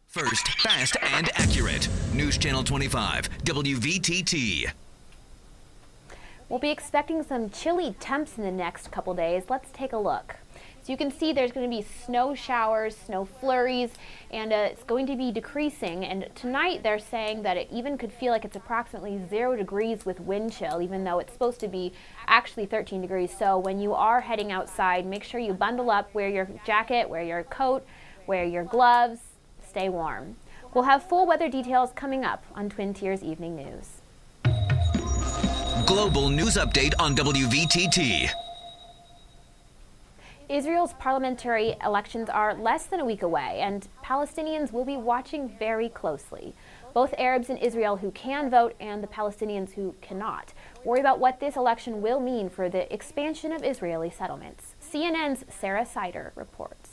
First, fast, and accurate. News Channel 25, WVTT. We'll be expecting some chilly temps in the next couple days. Let's take a look. So you can see there's going to be snow showers, snow flurries, and it's going to be decreasing. And tonight they're saying that it even could feel like it's approximately 0 degrees with wind chill, even though it's supposed to be actually 13 degrees. So when you are heading outside, make sure you bundle up, wear your jacket, wear your coat, wear your gloves, stay warm. We'll have full weather details coming up on Twin Tiers Evening News. Global news update on WVTT. Israel's parliamentary elections are less than a week away, and Palestinians will be watching very closely. Both Arabs in Israel who can vote and the Palestinians who cannot worry about what this election will mean for the expansion of Israeli settlements. CNN's Sarah Sider reports.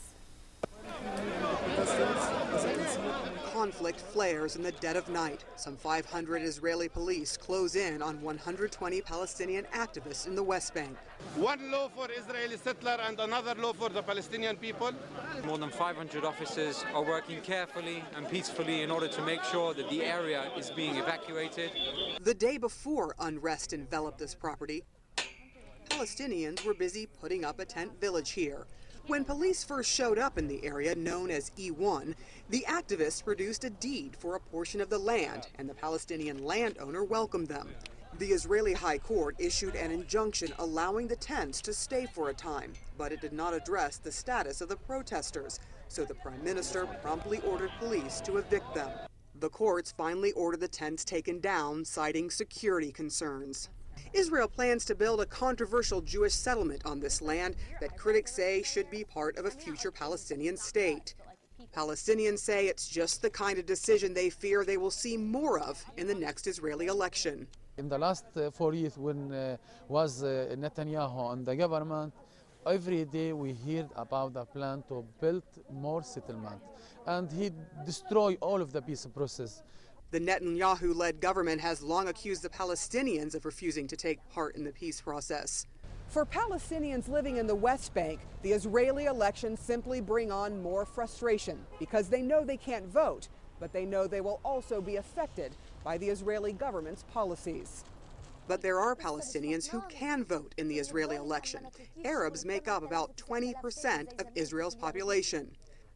Conflict flares in the dead of night. Some 500 Israeli police close in on 120 Palestinian activists in the West Bank. One law for Israeli settler and another law for the Palestinian people. More than 500 officers are working carefully and peacefully in order to make sure that the area is being evacuated. The day before unrest enveloped this property, Palestinians were busy putting up a tent village here. When police first showed up in the area known as E1, the activists produced a deed for a portion of the land, and the Palestinian landowner welcomed them. The Israeli High Court issued an injunction allowing the tents to stay for a time, but it did not address the status of the protesters, so the Prime Minister promptly ordered police to evict them. The courts finally ordered the tents taken down, citing security concerns. Israel plans to build a controversial Jewish settlement on this land that critics say should be part of a future Palestinian state. Palestinians say it's just the kind of decision they fear they will see more of in the next Israeli election. In the last 4 years when was Netanyahu on the government, every day we heard about the plan to build more settlement, and he destroyed all of the peace process. The Netanyahu-led government has long accused the Palestinians of refusing to take part in the peace process. For Palestinians living in the West Bank, the Israeli elections simply bring on more frustration because they know they can't vote, but they know they will also be affected by the Israeli government's policies. But there are Palestinians who can vote in the Israeli election. Arabs make up about 20% of Israel's population.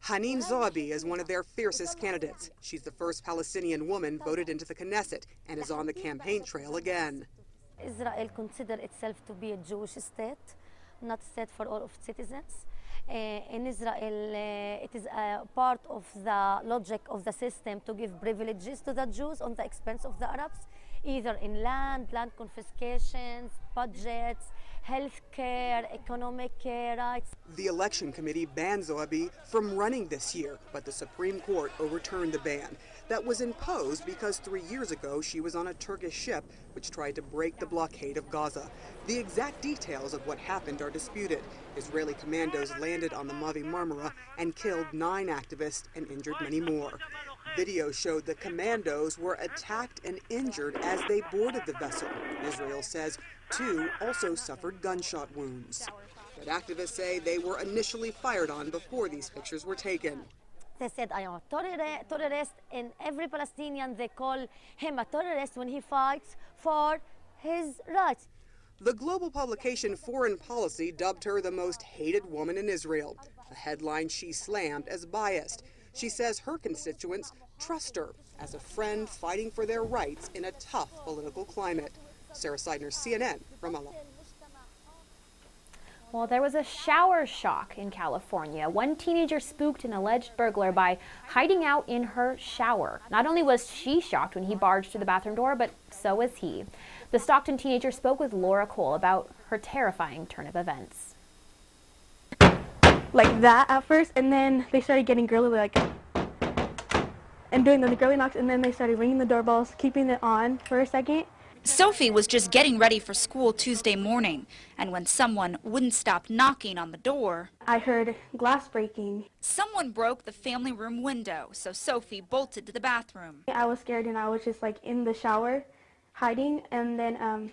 Haneen Zoabi is one of their fiercest candidates. She's the first Palestinian woman voted into the Knesset and is on the campaign trail again. Israel considers itself to be a Jewish state, not a state for all of its citizens. In Israel, it is a part of the logic of the system to give privileges to the Jews on the expense of the Arabs, either in land confiscations, budgets, health care, economic rights. The election committee banned Zoabi from running this year, but the Supreme Court overturned the ban. That was imposed because 3 years ago she was on a Turkish ship which tried to break the blockade of Gaza. The exact details of what happened are disputed. Israeli commandos landed on the Mavi Marmara and killed 9 activists and injured many more. Video showed the commandos were attacked and injured as they boarded the vessel. Israel says 2 also suffered gunshot wounds. But activists say they were initially fired on before these pictures were taken. They said, I am a terrorist, and every Palestinian, they call him a terrorist when he fights for his rights. The global publication Foreign Policy dubbed her the most hated woman in Israel, a headline she slammed as biased. She says her constituents trust her as a friend fighting for their rights in a tough political climate. Sarah Seidner, CNN, Ramallah. Well, there was a shower shock in California. One teenager spooked an alleged burglar by hiding out in her shower. Not only was she shocked when he barged through the bathroom door, but so was he. The Stockton teenager spoke with Laura Cole about her terrifying turn of events. Like that at first, and then they started getting girly, like, and doing the girly knocks, and then they started ringing the doorbells, keeping it on for a second. Sophie was just getting ready for school Tuesday morning, and when someone wouldn't stop knocking on the door, I heard glass breaking. Someone broke the family room window, so Sophie bolted to the bathroom. I was scared, and I was just like in the shower hiding, and then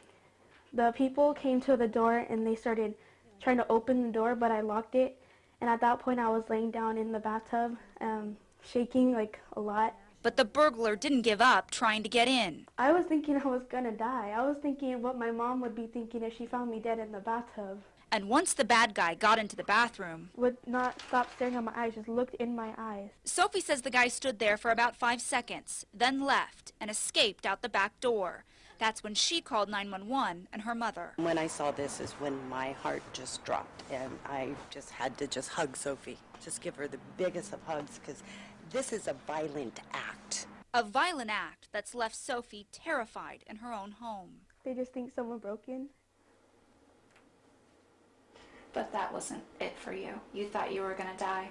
the people came to the door and they started trying to open the door, but I locked it, and at that point I was laying down in the bathtub shaking like a lot. But the burglar didn't give up trying to get in. I was thinking I was gonna die. I was thinking what my mom would be thinking if she found me dead in the bathtub. And once the bad guy got into the bathroom, Would not stop staring at my eyes, just looked in my eyes. Sophie says the guy stood there for about 5 seconds, then left and escaped out the back door. That's when she called 911 and her mother. When I saw this is when my heart just dropped, and I just had to just hug Sophie, just give her the biggest of hugs, because this is a violent act. A violent act that's left Sophie terrified in her own home. They just think someone broke in. But that wasn't it for you. You thought you were going to die.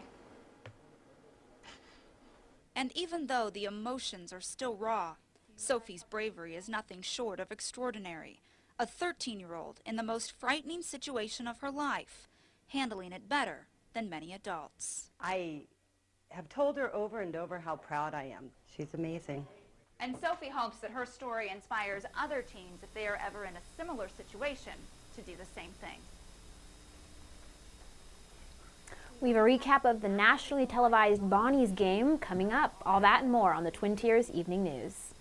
And even though the emotions are still raw, Sophie's bravery is nothing short of extraordinary. A 13-year-old in the most frightening situation of her life, handling it better than many adults. I have told her over and over how proud I am. She's amazing. And Sophie hopes that her story inspires other teens, if they are ever in a similar situation, to do the same thing. We have a recap of the nationally televised Bonnie's game coming up. All that and more on the Twin Tiers Evening News.